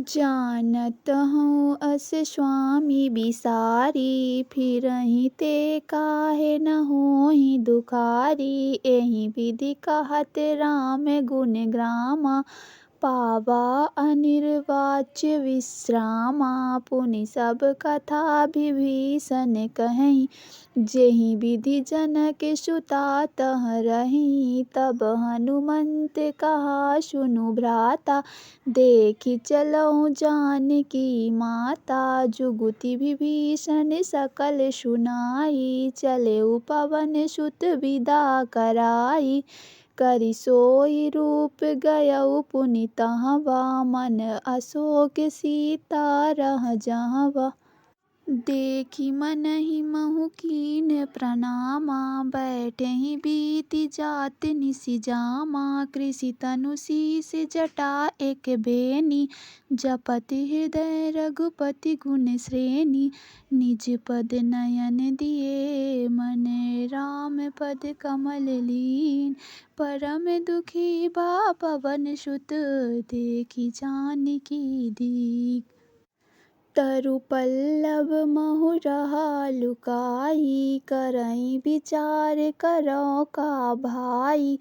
जानत हूँ अस स्वामी बिसारी, फिरहि ते काहे न होहीं दुखारी। एहि विधि कहत राम गुण ग्रामा, पावा अनिर्वाच्य विश्रामा। पुनि सब कथा विभीषण कहीं, जेहि विधि जनक सुता तह रहीं। तब हनुमंत कहा सुनु भ्राता, देखि चलऊँ जानकी माता। जुगुति विभीषण सकल सुनाई, चलेउ पवन सुत विदा कराई। करि सोई रूप गयउ पुनि तहवा, मन अशोक सीता रह जहवा। देखि मनहि महु कीन प्रणामा, बैठहि बीति जात निसि जामा। कृषि तनु शीस जटा एक बेनी, जपत हृदय रघुपति गुण श्रेणी। निज पद नयन दिए मन राम पद कमल लीन। परम दुखी बा पवन सुत, देखि जानकी दीन। तरु पल्लव महु रहा लुकाई, करई विचार करौ का भाई।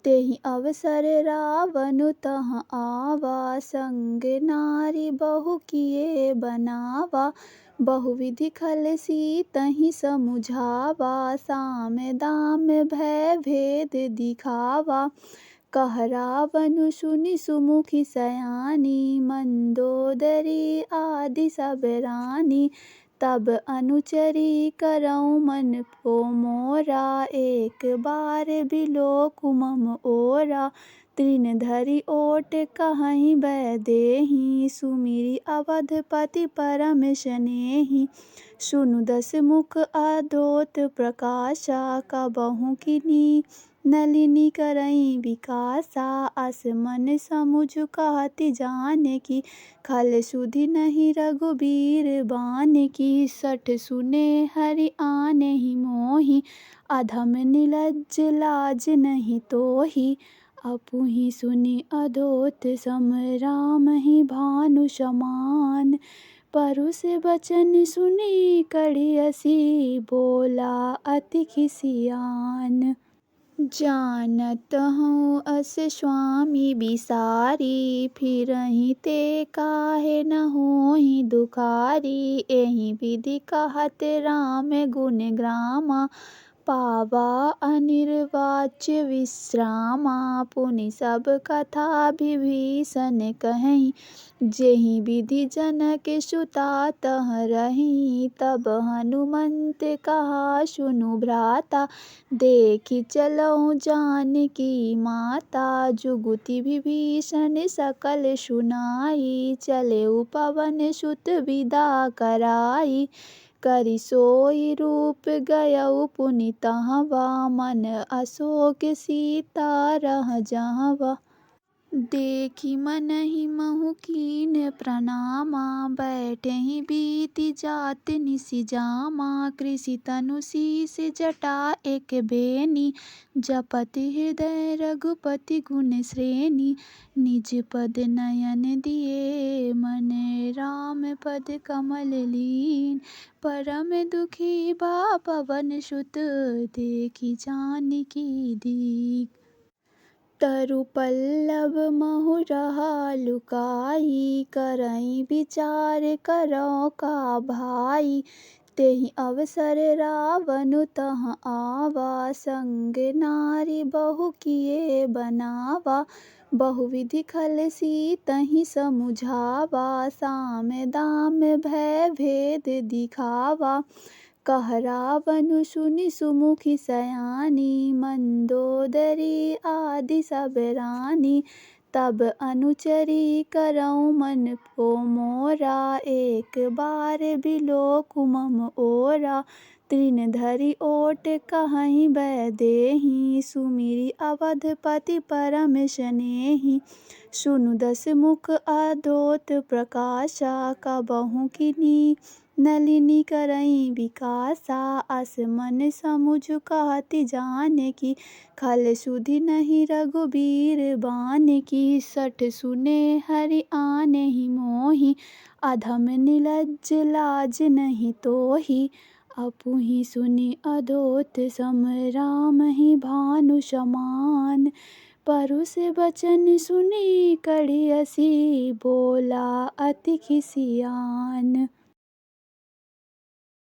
तेहि अवसर रावण तहाँ आवा, संग नारी बहु किए बनावा। बहुविधि खल सीतहि समुझावा, साम दाम भय भेद दिखावा। कह रावण सुनि सुमुखी सयानी, मंदोदरी आदि सब रानी। तब अनुचरी करऊँ मन को मोरा, एक बार बिलोकु मम ओरा। तृण धरि ओट कहहीं बैदेही, सुमिरि अवधपति परम सनेही। सुनु दस मुख अधोत प्रकाशा, कबहु किन्ही नलिनी करई बिकासा। अस मन समुझ कहत जानकी, खल सुधि नहीं रघुबीर बानकी। सठ सुने हरि आनेहि मोहि, अधम नीलज्ज लाज नहीं तोहि। अपुहि सुनि अधोत सम रामहि भानु समान। परुष बचन सुनि कढ़ि हँसी, बोला अति खिसियान। जानत हूँ अस स्वामी बिसारी, फिरहि ते काहे न होहीं दुखारी। एहि विधि कहत राम गुण ग्रामा, पावा अनिर्वाच्य विश्रामा। पुनि सब कथा विभीषण कहीं, जेहि विधि जनक सुता तह रहीं। तब हनुमंत कहा सुनु भ्राता, देखि चलऊँ जानकी माता। जुगुति विभीषण सकल सुनाई, चलेउ पवन सुत विदा कराई। करि सोई रूप गयउ पुनि तहवा, मन अशोक सीता रह जहवा। देखि मनहि महु कीन प्रणामा, बैठहि बीति जात निसि जामा। कृषि तनु शीस जटा एक बेनी, जपत हृदय रघुपति गुण श्रेणी। निज पद नयन दिए मन राम पद कमल लीन। परम दुखी बा पवन सुत, देखि जानकी दीन। तरु पल्लव महु रहा लुकाई, करई विचार करौ का भाई। तेहि अवसर रावण तहाँ आवा, संग नारी बहु किए बनावा। बहुविधि खल सीतहि समुझावा, साम दाम भय भेद दिखावा। कह रावण सुनि सुमुखी सयानी, मंदोदरी आदि सब रानी। तब अनुचरी करऊँ मन को मोरा, एक बार बिलोकु मम ओरा। तृण धरि ओट कहहीं बैदेहीं। सुमिरि अवधपति परम स्नेही। सुनु दस मुख अद्भुत प्रकाशा। कबहु किन्हीं नलिनी करहीं बिकासा। अस मन समुझ कहत जानकी। खल सुधि नहीं रघुबीर बानकी। सठ सुने हरि आनेहि मोहि। अधम नीलज्ज लाज नहीं तोहि। अपुहि सुनि अधोत सम रामहि भानु समान। परुष बचन सुनि कढ़ि हँसी बोला अति खिसियान।